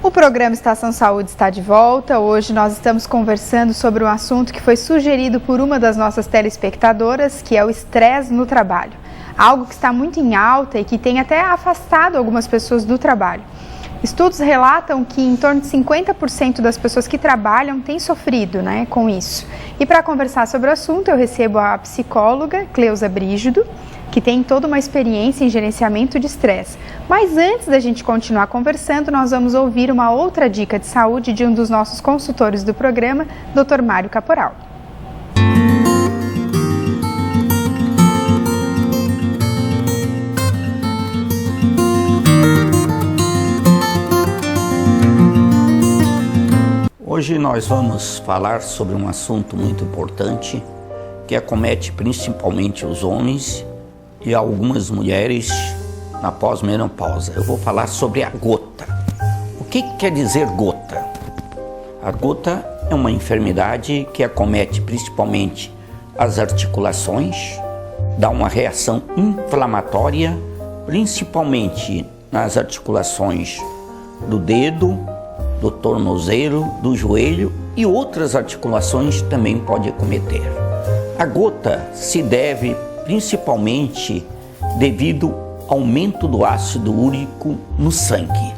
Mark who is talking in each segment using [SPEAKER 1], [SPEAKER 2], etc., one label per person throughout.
[SPEAKER 1] O programa Estação Saúde está de volta. Hoje nós estamos conversando sobre um assunto que foi sugerido por uma das nossas telespectadoras, que é o estresse no trabalho. Algo que está muito em alta e que tem até afastado algumas pessoas do trabalho. Estudos relatam que em torno de 50% das pessoas que trabalham têm sofrido, com isso. E para conversar sobre o assunto, eu recebo a psicóloga Cleusa Brígido, que tem toda uma experiência em gerenciamento de estresse. Mas antes da gente continuar conversando, nós vamos ouvir uma outra dica de saúde de um dos nossos consultores do programa, Dr. Mário Caporal.
[SPEAKER 2] Hoje nós vamos falar sobre um assunto muito importante que acomete principalmente os homens e algumas mulheres na pós-menopausa. Eu vou falar sobre a gota. O que quer dizer gota? A gota é uma enfermidade que acomete principalmente as articulações, dá uma reação inflamatória, principalmente nas articulações do dedo, do tornozelo, do joelho e outras articulações também pode acometer. A gota se deve principalmente devido ao aumento do ácido úrico no sangue.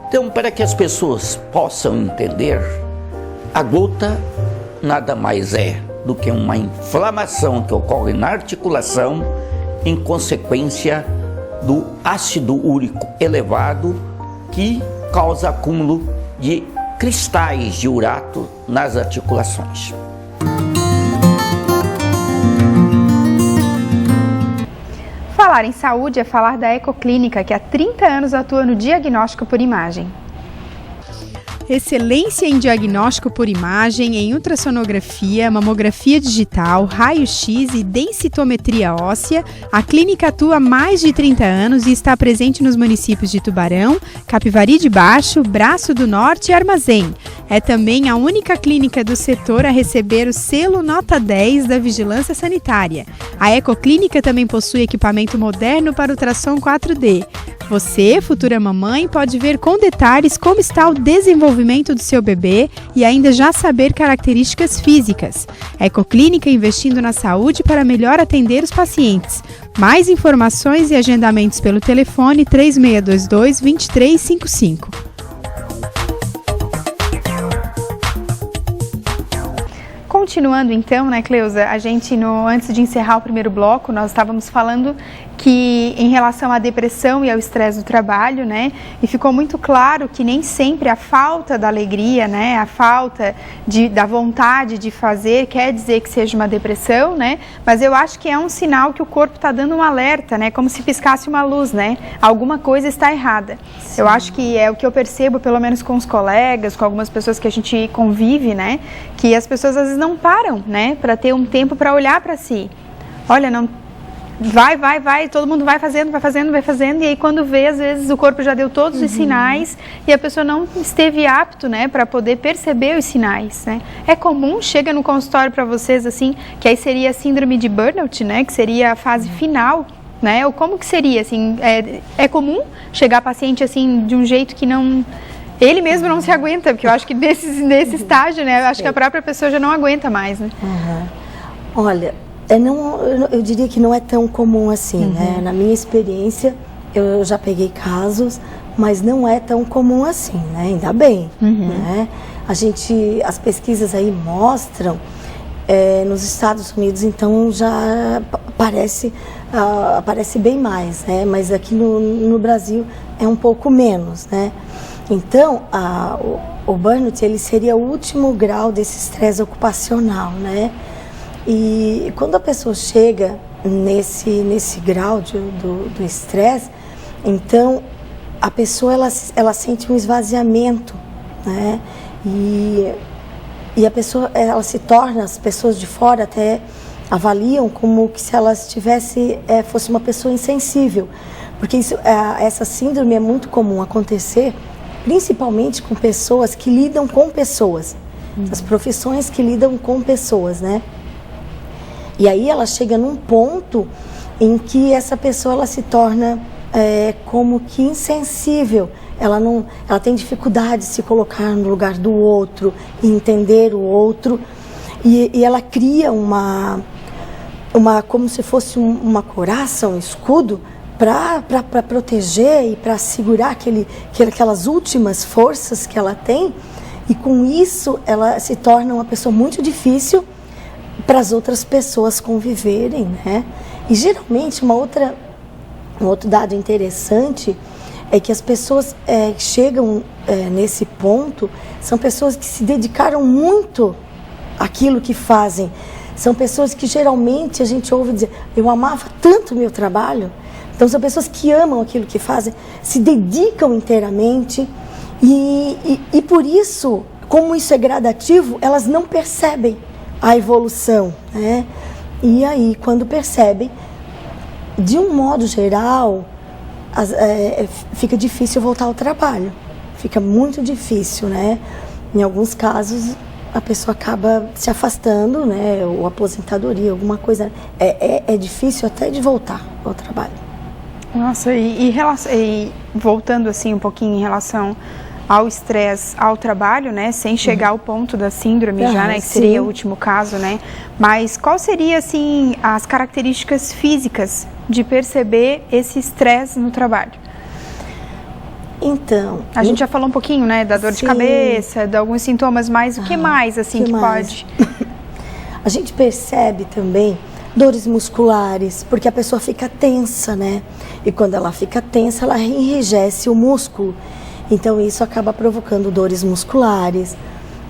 [SPEAKER 2] Então, para que as pessoas possam entender, a gota nada mais é do que uma inflamação que ocorre na articulação em consequência do ácido úrico elevado que causa acúmulo de cristais de urato nas articulações.
[SPEAKER 1] Falar em saúde é falar da Ecoclínica, que há 30 anos atua no diagnóstico por imagem. Excelência em diagnóstico por imagem, em ultrassonografia, mamografia digital, raio-x e densitometria óssea, a clínica atua há mais de 30 anos e está presente nos municípios de Tubarão, Capivari de Baixo, Braço do Norte e Armazém. É também a única clínica do setor a receber o selo Nota 10 da Vigilância Sanitária. A Ecoclínica também possui equipamento moderno para ultrassom 4D. Você, futura mamãe, pode ver com detalhes como está o desenvolvimento do seu bebê e ainda já saber características físicas. Ecoclínica investindo na saúde para melhor atender os pacientes. Mais informações e agendamentos pelo telefone 3622-2355. Continuando então, Cleusa, a gente, antes de encerrar o primeiro bloco, nós estávamos falando que em relação à depressão e ao estresse do trabalho, e ficou muito claro que nem sempre a falta da alegria, a falta da vontade de fazer quer dizer que seja uma depressão, mas eu acho que é um sinal que o corpo está dando um alerta, como se piscasse uma luz, alguma coisa está errada. Sim. Eu acho que é o que eu percebo, pelo menos com os colegas, com algumas pessoas que a gente convive, que as pessoas às vezes não param, para ter um tempo para olhar para si. Olha, não... Vai, todo mundo vai fazendo, e aí quando vê, às vezes o corpo já deu todos os sinais e a pessoa não esteve apto, para poder perceber os sinais, É comum, chega no consultório para vocês, assim, que aí seria a síndrome de burnout, que seria a fase final, Ou como que seria, assim, é comum chegar paciente, assim, de um jeito que não... Ele mesmo não se aguenta, porque eu acho que nesse estágio, eu acho que a própria pessoa já não aguenta mais,
[SPEAKER 3] Olha... eu diria que não é tão comum assim, Na minha experiência, eu já peguei casos, mas não é tão comum assim, Ainda bem, As pesquisas aí mostram, nos Estados Unidos, então já aparece bem mais, Mas aqui no Brasil é um pouco menos, Então, o burnout, ele seria o último grau desse estresse ocupacional, E quando a pessoa chega nesse grau do estresse, então a pessoa ela sente um esvaziamento, E a pessoa, ela se torna, as pessoas de fora até avaliam como que se ela fosse uma pessoa insensível, porque essa síndrome é muito comum acontecer, principalmente com pessoas que lidam com pessoas, as profissões que lidam com pessoas, E aí ela chega num ponto em que essa pessoa ela se torna como que insensível. Ela tem dificuldade de se colocar no lugar do outro, entender o outro, e ela cria como se fosse uma couraça, um escudo, para proteger e para segurar aquelas últimas forças que ela tem, e com isso ela se torna uma pessoa muito difícil para as outras pessoas conviverem, né? E geralmente um outro dado interessante é que as pessoas chegam nesse ponto, são pessoas que se dedicaram muito àquilo que fazem. São pessoas que geralmente a gente ouve dizer, eu amava tanto o meu trabalho. Então são pessoas que amam aquilo que fazem, se dedicam inteiramente e por isso, como isso é gradativo, elas não percebem a evolução, né? E aí, quando percebem, de um modo geral, fica difícil voltar ao trabalho. Fica muito difícil, né? Em alguns casos, a pessoa acaba se afastando, né? Ou aposentadoria, alguma coisa. É difícil até de voltar ao trabalho.
[SPEAKER 1] Nossa, e voltando assim um pouquinho em relação ao estresse, ao trabalho, né? Sem chegar ao ponto da síndrome já, né? Que seria o último caso, né? Mas qual seria, assim, as características físicas de perceber esse estresse no trabalho?
[SPEAKER 3] Então...
[SPEAKER 1] A gente já falou um pouquinho, né? Da dor de cabeça, de alguns sintomas, mas o que mais, assim, que pode...
[SPEAKER 3] A gente percebe também dores musculares, porque a pessoa fica tensa, né? E quando ela fica tensa, ela enrijece o músculo. Então isso acaba provocando dores musculares.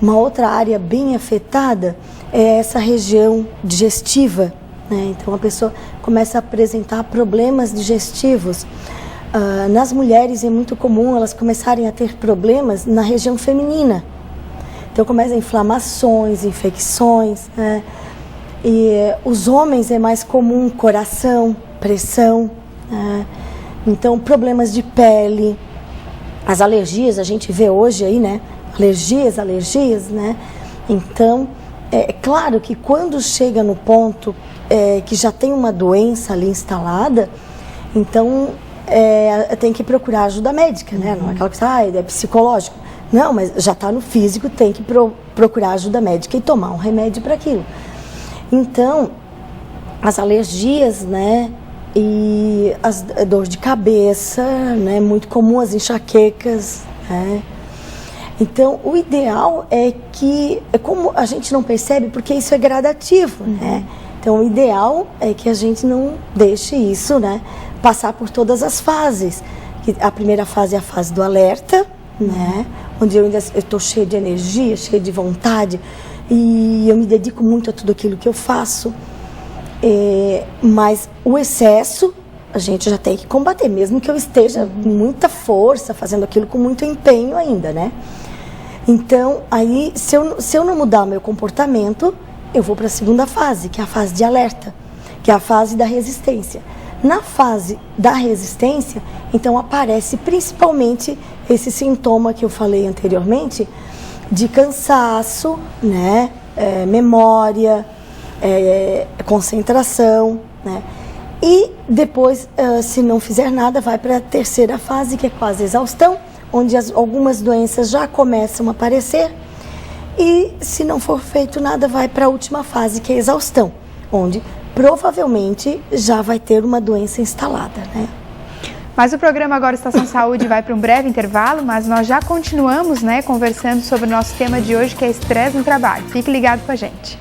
[SPEAKER 3] Uma outra área bem afetada é essa região digestiva, né? Então a pessoa começa a apresentar problemas digestivos. Nas mulheres é muito comum elas começarem a ter problemas na região feminina. Então começam inflamações, infecções, né? E os homens é mais comum coração, pressão, né? Então problemas de pele, as alergias, a gente vê hoje aí, né? Alergias, né? Então, é claro que quando chega no ponto que já tem uma doença ali instalada, então tem que procurar ajuda médica, né? Não é aquela coisa, é psicológico. Não, mas já está no físico, tem que procurar ajuda médica e tomar um remédio para aquilo. Então, as alergias, né? E as dores de cabeça, né? Muito comum, as enxaquecas, né? Então, o ideal é que, como a gente não percebe, porque isso é gradativo, né? Então, o ideal é que a gente não deixe isso, né? Passar por todas as fases. A primeira fase é a fase do alerta, né? Onde eu ainda estou cheia de energia, cheia de vontade, e eu me dedico muito a tudo aquilo que eu faço. Mas o excesso a gente já tem que combater, mesmo que eu esteja com muita força, fazendo aquilo com muito empenho ainda, né? Então, aí, se eu não mudar o meu comportamento, eu vou para a segunda fase, que é a fase de alerta, que é a fase da resistência. Na fase da resistência, então aparece principalmente esse sintoma que eu falei anteriormente, de cansaço, né? Memória, concentração, né? E depois, se não fizer nada, vai para a terceira fase, que é quase exaustão, onde algumas doenças já começam a aparecer. E se não for feito nada, vai para a última fase, que é exaustão, onde provavelmente já vai ter uma doença instalada, né?
[SPEAKER 1] Mas o programa agora Estação Saúde vai para um breve intervalo, mas nós já continuamos, né, conversando sobre o nosso tema de hoje, que é estresse no trabalho. Fique ligado com a gente.